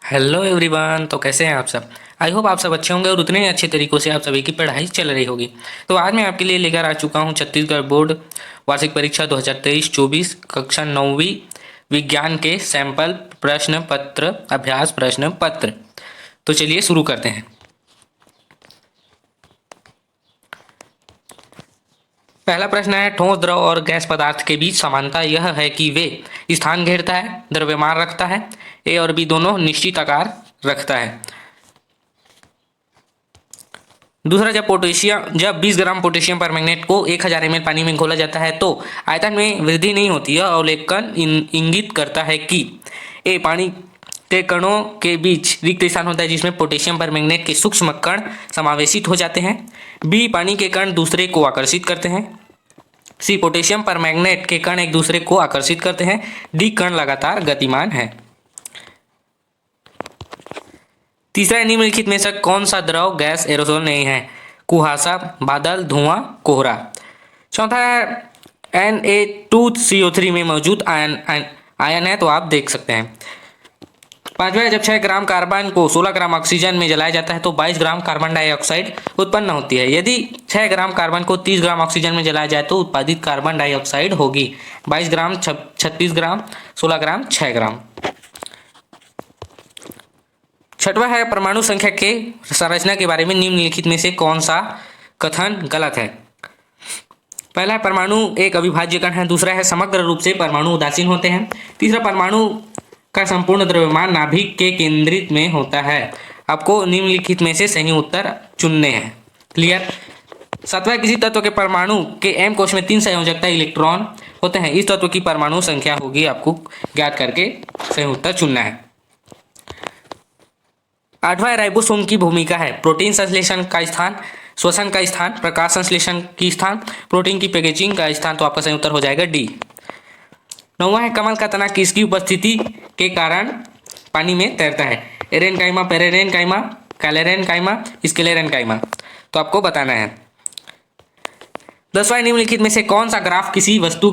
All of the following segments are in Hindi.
Hello everyone. तो कैसे हैं आप सब? आई होप आप सब अच्छे होंगे और उतने ही अच्छे तरीक़ों से आप सभी की पढ़ाई चल रही होगी। तो आज मैं आपके लिए लेकर आ चुका हूं छत्तीसगढ़ बोर्ड वार्षिक परीक्षा 2023-24 कक्षा 9वीं विज्ञान के सैंपल प्रश्न पत्र अभ्यास प्रश्न पत्र। तो चलिए शुरू करते हैं। पहला प्रश्न है, ठोस द्रव और गैस पदार्थ के बीच समानता यह है कि वे स्थान घेरता है, द्रव्यमान रखता है, ए और बी दोनों निश्चित आकार रखता है। दूसरा, जब 20 ग्राम पोटेशियम परमैंगनेट को 1000 ml पानी में घोला जाता है तो आयतन में वृद्धि नहीं होती। यह अवलोकन इंगित करता है कि ए पानी के कणों के बीच रिक्त स्थान होता है जिसमें पोटेशियम परमैंगनेट के सूक्ष्म कण समावेशित हो जाते हैं। बी पानी के कण दूसरे को आकर्षित करते हैं। सी पोटेशियम परमैंगनेट के कण एक दूसरे को आकर्षित करते हैं। डी कण लगातार गतिमान है। तीसरा, निम्नलिखित में से कौन सा द्रव गैस एरोसोल नहीं है? कुहासा, बादल, धुआं, कोहरा। चौथा है, Na2CO3 में मौजूद आयन है, तो आप देख सकते हैं। पांचवा है, जब 6 ग्राम कार्बन को 16 ग्राम ऑक्सीजन में जलाया जाता है तो 22 ग्राम कार्बन डाइऑक्साइड उत्पन्न होती है। यदि 6 ग्राम कार्बन को 30 ग्राम ऑक्सीजन में जलाया जाए तो उत्पादित कार्बन डाइऑक्साइड होगी 22 ग्राम, 36 ग्राम, 16 ग्राम, 6 ग्राम। छठवा है, परमाणु संख्या के संरचना के बारे में निम्नलिखित में से कौन सा कथन गलत है? पहला है, परमाणु एक अविभाज्य कण है। दूसरा है, समग्र रूप से परमाणु उदासीन होते हैं। तीसरा, परमाणु का संपूर्ण द्रव्यमान नाभिक के केंद्रित में होता है। आपको निम्नलिखित में से सही उत्तर चुनने हैं। क्लियर? सातवां, किसी तत्व के परमाणु के m कोश में 3 संयोजकता इलेक्ट्रॉन होते हैं। इस तत्व की परमाणु संख्या होगी, आपको ज्ञात करके सही उत्तर चुनना है। आठवां, राइबोसोम की भूमिका है। प्रोटीन संश्लेषण का स्थान, श्वसन का स्थान, प्रकाश संश्लेषण की स्थान, प्रोटीन की पैकेजिंग का स्थान, तो आपका सही उत्तर हो जाएगा डी। नौवां है, कमल का तना किसकी उपस्थिति के कारण पानी में तैरता है? एरेनकाइमा, पेरेरेनकाइमा, कैलेरेनकाइमा, स्क्लेरेनकाइमा, तो आपको बताना है। 10वां, निम्नलिखित में से कौन सा ग्राफ किसी वस्तु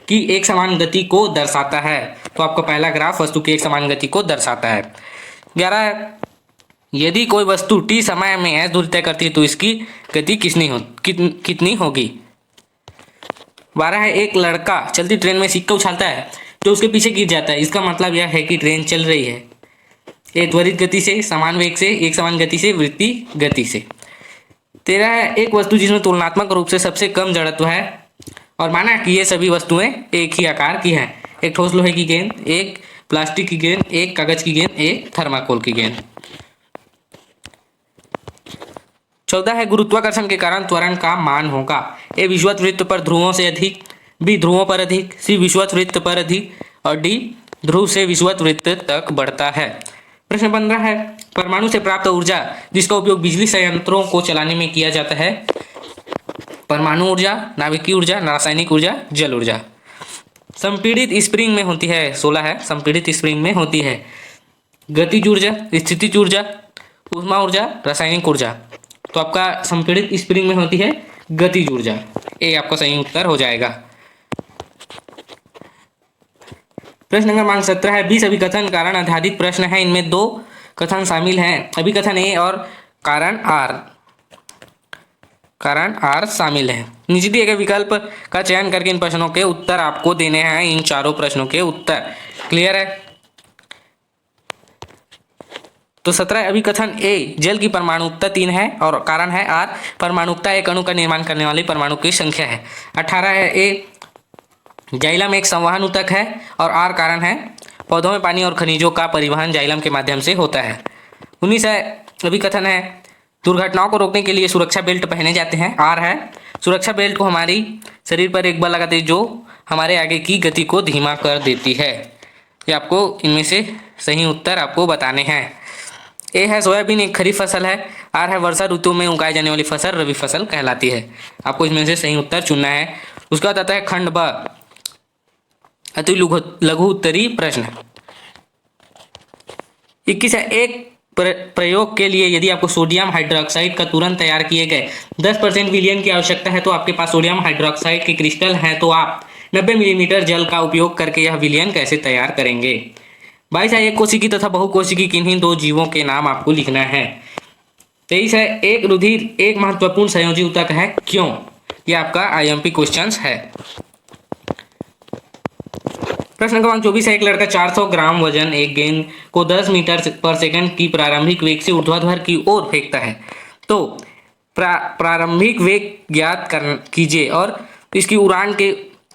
की एक समान गति को दर्शाता है? तो आपका पहला ग्राफ वस्तु की एक समान गति को दर्शाता है। 11, यदि कोई वस्तु t समय में s दूरी तय करती है तो इसकी गति कितनी होगी? 12 है, एक लड़का चलती ट्रेन में सिक्का उछालता है तो उसके पीछे गिर जाता है। इसका मतलब यह है कि ट्रेन चल रही है ए त्वरित गति से, समान वेग से, एक समान गति से, वृत्तीय गति से। 13 है, एक वस्तु जिसमें तुलनात्मक रूप से सबसे कम जड़त्व है और माना कि ये सभी वस्तुएं एक ही आकार की हैं। एक ठोस लोहे की गेंद, एक प्लास्टिक की गेंद, एक कागज की गेंद, एक थर्माकोल की गेंद। 14 है, गुरुत्वाकर्षण के कारण त्वरण का मान होगा। ए विषुवत वृत्त पर ध्रुवों से अधिक, बी ध्रुवों पर अधिक, सी विषुवत वृत्त पर अधिक और डी ध्रुव से विषुवत वृत्त तक बढ़ता है। प्रश्न 15 है, परमाणु से प्राप्त ऊर्जा जिसका उपयोग बिजली संयंत्रों को चलाने में किया जाता है। परमाणु ऊर्जा, नाभिकीय ऊर्जा, रासायनिक ऊर्जा, जल ऊर्जा। संपीड़ित स्प्रिंग में होती है। 16 है, संपीड़ित स्प्रिंग में होती है गतिज ऊर्जा, स्थितिज ऊर्जा, ऊष्मा ऊर्जा, रासायनिक ऊर्जा। तो आपका संपीड़ित स्प्रिंग में होती है गतिज ऊर्जा। ए आपका सही उत्तर हो जाएगा। प्रश्न क्रमांक 17 है, 20 अभिकथन कारण आधारित प्रश्न है। इनमें 2 कथन शामिल हैं, अभिकथन ए और कारण आर शामिल है। नीचे दिए गए विकल्प का चयन करके इन प्रश्नों के उत्तर आपको देने हैं। इन चारों प्रश्नों के उत्तर क्लियर है? तो 17 अभिकथन ए, जल की परमाणुकता 3 है और कारण है आर, परमाणुकता एक अणु का निर्माण करने वाली परमाणु की संख्या है। 18 है, ए जाइलम एक संवहन ऊतक है और आर कारण है, पौधों में पानी और खनिजों का परिवहन जाइलम के माध्यम से होता है। 19 है, अभिकथन है, दुर्घटनाओं को रोकने के लिए सुरक्षा बेल्ट पहने जाते हैं। आर है, सुरक्षा बेल्ट को हमारी शरीर पर एक बल लगाते हैं जो हमारे आगे की गति को धीमा कर देती है। ये आपको इनमें से सही उत्तर आपको बताने हैं। ए है, सोयाबीन एक खरीफ फसल है। आर है, वर्षा ऋतु में उगाई जाने वाली फसल रबी फसल कहलाती है। आपको इसमें से सही उत्तर चुनना है। उसका आता है खंड ब, अति लघु उत्तरी प्रश्न। 21 है, एक प्रयोग के लिए यदि आपको सोडियम हाइड्रोक्साइड का तुरंत तैयार किए गए 10% विलयन की आवश्यकता है तो आपके पास सोडियम हाइड्रोक्साइड के क्रिस्टल हैं तो आप 90 मिलीमीटर जल का उपयोग करके यह विलयन कैसे तैयार करेंगे। 22 है एक कोशिकी तथा बहुकोशिकी किन्हीं दो जीवों के नाम आपको लिखना है। 23 है एक रुधिर एक महत्वपूर्ण संयोजी ऊतक है क्यों। ये आपका आईएमपी क्वेश्चन है। प्रश्न क्रमांक 24 है एक लड़का 400 ग्राम वजन एक गेंद को 10 मीटर पर सेकंड की प्रारंभिक वेग से ऊर्ध्वाधर की ओर फेंकता है, तो प्रारंभिक वेग ज्ञात कीजिए और इसकी उड़ान के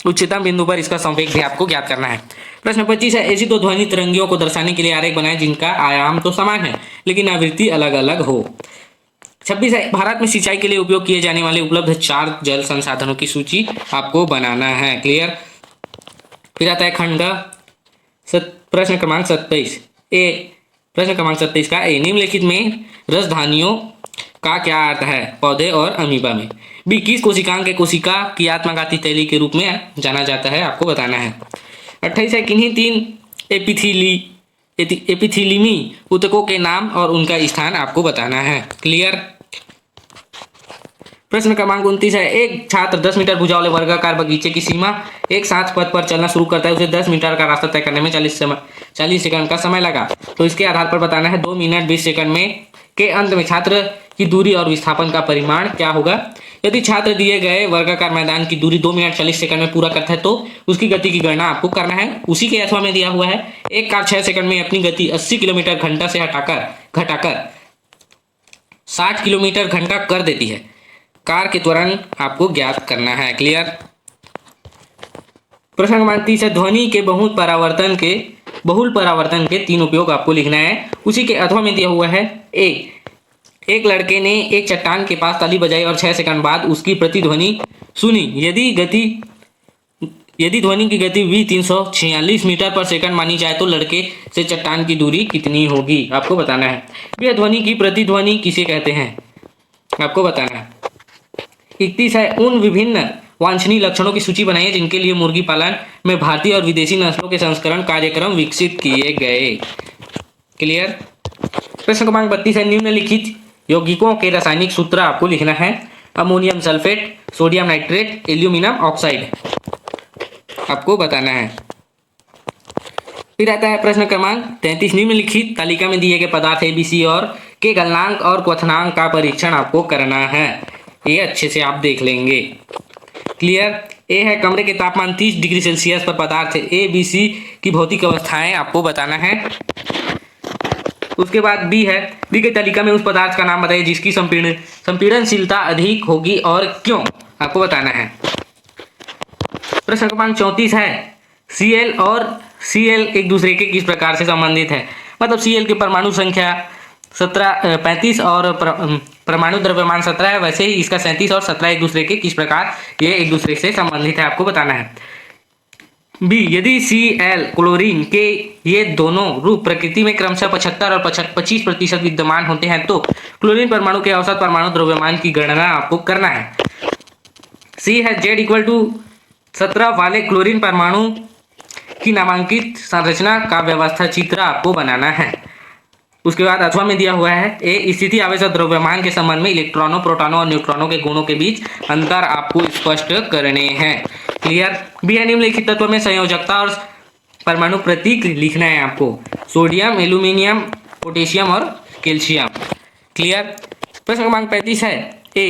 उच्चतम बिंदु पर इसका संवेग भी आपको ज्ञात करना है। प्रश्न 25 है ऐसी दो ध्वनि तरंगियों को दर्शाने के लिए आरेख बनाएं जिनका आयाम तो समान है लेकिन आवृत्ति अलग अलग हो। 26 है भारत में सिंचाई के लिए उपयोग किए जाने वाले उपलब्ध 4 जल संसाधनों की सूची आपको बनाना है। क्लियर। फिर आता है खंड प्रश्न क्रमांक 27 ए। प्रश्न क्रमांक 27 का ए निम्नलिखित में रसधानियों का क्या अर्थ है पौधे और अमीबा में। बी किस कोशिकांग के कोशिका की आत्मघाती तैली के रूप में जाना जाता है आपको बताना है। 28 है किन्हीं 3 एपिथीलिमी ऊतकों के नाम और उनका स्थान आपको बताना है। क्लियर। प्रश्न क्रमांक 29 है एक छात्र 10 मीटर भुजा वाले वर्गाकार बगीचे की सीमा एक साथ पथ पर चलना शुरू करता है, उसे 10 मीटर का रास्ता तय करने में 40 सेकंड का समय लगा, तो इसके आधार पर बताना है 2 मिनट 20 सेकंड में के अंत में छात्र की दूरी और विस्थापन का परिमाण क्या होगा। यदि छात्र दिए गए वर्गाकार मैदान की दूरी 2 मिनट 40 सेकंड में पूरा करता है तो उसकी गति की गणना आपको करना है। उसी के अथवा में दिया हुआ है एक कार 6 सेकंड में अपनी गति 80 किलोमीटर घंटा से घटाकर 60 किलोमीटर घंटा कर देती है। कार के त्वरण आपको ज्ञात करना है। क्लियर। प्रश्न क्रमांक 30 है ध्वनि के बहुल परावर्तन के 3 उपयोग आपको लिखना है। उसी के अथवा में दिया हुआ है एक लड़के ने एक चट्टान के पास ताली बजाई और 6 सेकंड बाद उसकी प्रतिध्वनि सुनी। यदि ध्वनि की गति v 346 मीटर पर सेकंड मानी जाए तो लड़के से चट्टान की दूरी कितनी होगी आपको बताना है। यह ध्वनि की प्रतिध्वनि किसे कहते हैं आपको बताना है। 31 है उन विभिन्न वांछनीय लक्षणों की सूची बनाइए जिनके लिए मुर्गी पालन में भारतीय और विदेशी नस्लों के संस्करण कार्यक्रम विकसित किए गए। क्लियर। प्रश्न क्रमांक 32 है निम्नलिखित यौगिकों के रासायनिक सूत्र आपको लिखना है। Ammonium sulphate, sodium nitrate, aluminium oxide आपको बताना है। फिर आता है प्रश्न क्रमांक 33 निम्नलिखित तालिका में दिए गए पदार्थ ABC और के गलनांक और क्वथनांक का परीक्षण आपको करना है। ये अच्छे से आप देख लेंगे। क्लियर। ए है कमरे के तापमान 30 डिग्री सेल्सियस पर पदार्थ ABC की भौतिक अवस्थाएं आपको बताना है। उसके बाद बी है दी गई तालिका में उस पदार्थ का नाम बताइए जिसकी संपीड़नशीलता अधिक होगी और क्यों आपको बताना है। प्रश्न क्रमांक 34 है Cl और Cl एक दूसरे के किस प्रकार से संबंधित है। मतलब Cl की परमाणु संख्या 35 और परमाणु द्रव्यमान 17 है, वैसे ही इसका 37 और 17 एक दूसरे के किस प्रकार ये एक दूसरे से संबंधित है आपको बताना है। बी यदि Cl क्लोरीन के ये दोनों रूप प्रकृति में क्रमशः 75 और 25% विद्यमान होते हैं तो क्लोरीन परमाणु के औसत परमाणु द्रव्यमान की गणना आपको करना है। सी है Z = 17 वाले क्लोरीन परमाणु की नामांकित संरचना का व्यवस्था चित्र आपको बनाना है। उसके बाद अथवा में दिया हुआ है ए स्थिति आवेश और द्रव्यमान के संबंध में इलेक्ट्रॉनों, प्रोटॉनों और न्यूट्रॉनों के गुणों के बीच अंतर आपको स्पष्ट करने हैं। क्लियर। बी है निम्नलिखित तत्व में संयोजकता और परमाणु प्रतीक लिखना है आपको। सोडियम, एल्यूमिनियम, पोटेशियम और कैल्शियम। क्लियर। प्रश्न क्रमांक 35 है ए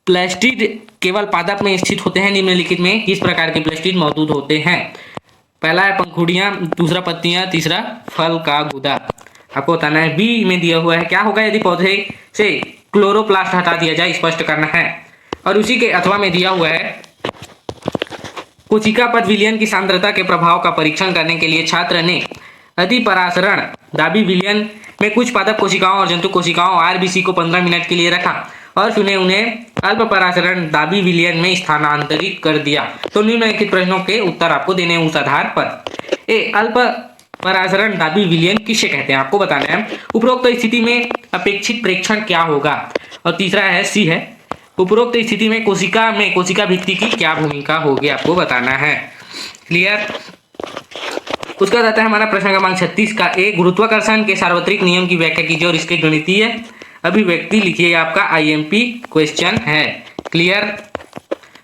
प्लास्टिड केवल पादप में स्थित होते हैं। निम्नलिखित में किस प्रकार के प्लास्टिड मौजूद होते हैं। पहला है पंखुड़ियां, दूसरा पत्तियां, तीसरा फल का गुदा आपको बताना है। बी में दिया हुआ है क्या होगा यदि पौधे से क्लोरोप्लास्ट हटा दिया जाए स्पष्ट करना है। और उसी के अथवा में दिया हुआ है कोशिका पथ विलयन की सांद्रता के प्रभाव का परीक्षण करने के लिए छात्र ने अतिपरासरण दाबी विलयन में कुछ पादप कोशिकाओं और जंतु कोशिकाओं RBC को 15 मिनट के लिए रखा और फिर उन्हें अल्प परासरण दाबी विलयन में स्थानांतरित कर दिया। तो निम्नलिखित प्रश्नों के उत्तर आपको देने उस आधार पर। ए अल्प परासरण दाबी विलयन किसे कहते हैं आपको बताना है। उपरोक्त स्थिति में अपेक्षित प्रेक्षण क्या होगा। और तीसरा है सी है उपरोक्त स्थिति में कोशिका भित्ति की क्या भूमिका होगी आपको बताना है। क्लियर। उसका रहता है हमारा प्रश्न क्रमांक 36 का ए गुरुत्वाकर्षण के सार्वत्रिक नियम की व्याख्या कीजिए और इसके गणितीय अभिव्यक्ति लिखिए। आपका IMP क्वेश्चन है। क्लियर।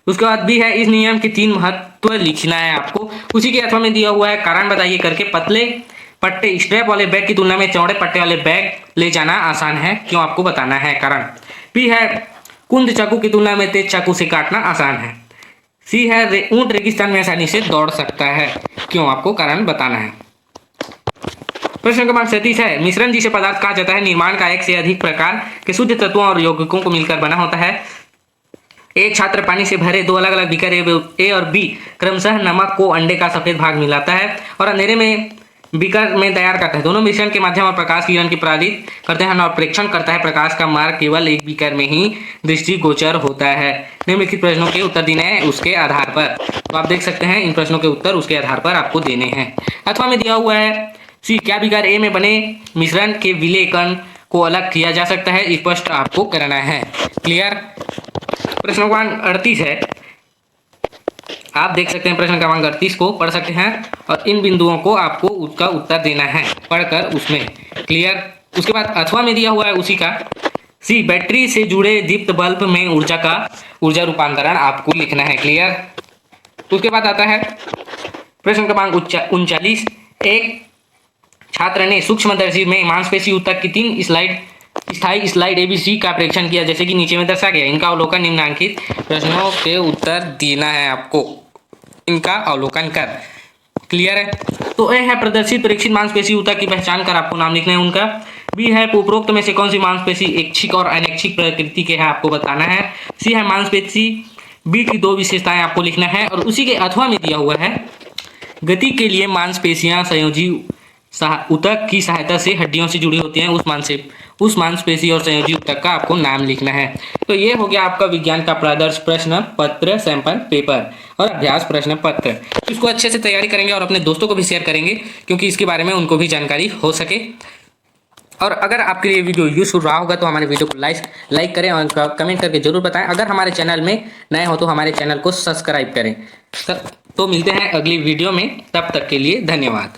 उसके बाद बी है इस नियम के 3 महत्व घनत्व लिखना है आपको। उसी के अथवा में दिया हुआ है कारण बताइए करके, पतले पट्टे स्ट्रैप वाले बैग की तुलना में चौड़े पट्टे वाले बैग ले जाना आसान है, क्यों आपको बताना है कारण। बी है कुंद चाकू की तुलना में तेज चाकू से काटना आसान है। सी है ऊंट रेगिस्तान में आसानी से दौड़ सकता है, क्यों आपको कारण बताना है। प्रश्न क्रमांक 37 है मिश्रण जिसे पदार्थ कहा जाता है निर्माण का एक से अधिक प्रकार के शुद्ध तत्वों और यौगिकों को मिलकर बना होता है। एक छात्र पानी से भरे दो अलग अलग बीकर ए और बी क्रमशः नमक को अंडे का सफेद भाग मिलाता है और अंधेरे में बीकर में तैयार करता है। दोनों मिश्रण के माध्यम और प्रकाश किरण की पारित करते हैं और प्रेक्षण करता है। प्रकाश का मार्ग केवल एक बीकर में ही दृष्टिगोचर होता है। निम्नलिखित प्रश्नों के उत्तर देने हैं उसके आधार पर। तो आप देख सकते हैं इन प्रश्नों के उत्तर उसके आधार पर आपको देने हैं। अथवा में दिया हुआ है सी क्या बीकर ए में बने मिश्रण के विलय कण को अलग किया जा सकता है, स्पष्ट आपको करना है। क्लियर। प्रश्न क्रमांक 38 है, आप देख सकते हैं प्रश्न क्रमांक 38 को पढ़ सकते हैं और इन बिंदुओं को आपको उसका उत्तर देना है पढ़कर उसमें। क्लियर। उसके बाद अथवा में दिया हुआ है उसी का सी बैटरी से जुड़े दीप्त बल्ब में ऊर्जा रूपांतरण आपको लिखना है। क्लियर। उसके बाद आता है प्रश्न क्रमांक 39, एक छात्र ने सूक्ष्मदर्शी में मांसपेशी ऊतक की 3 स्थायी स्लाइड ABC का परीक्षण किया जैसे कि नीचे में दर्शा गया। इनका अवलोकन निम्नलिखित प्रश्नों के उत्तर देना है आपको, इनका अवलोकन कर। क्लियर है। तो ए है प्रदर्शित परीक्षित मांसपेशी ऊतक की पहचान कर आपको नाम लिखना है उनका। बी है उपरोक्त में से कौन सी मांसपेशी ऐच्छिक और अनैच्छिक प्रकृति के है आपको बताना है। सी है मांसपेशी बी की 2 विशेषताएं आपको लिखना है और उसी के अथवा में दिया हुआ है गति के लिए मांसपेशियां संयोजी ऊतक की सहायता से हड्डियों से जुड़ी होती हैं, उस मांसपेशी और संयोजी ऊतक का आपको नाम लिखना है। तो ये हो गया आपका विज्ञान का प्रादर्श प्रश्न पत्र सैंपल पेपर और अभ्यास प्रश्न पत्र। इसको अच्छे से तैयारी करेंगे और अपने दोस्तों को भी शेयर करेंगे क्योंकि इसके बारे में उनको भी जानकारी हो सके। और अगर आपके लिए वीडियो यूजफुल रहा होगा तो हमारे वीडियो को लाइक करें और कमेंट करके जरूर बताएं। अगर हमारे चैनल में नए हो तो हमारे चैनल को सब्सक्राइब करें। तो मिलते हैं अगली वीडियो में, तब तक के लिए धन्यवाद।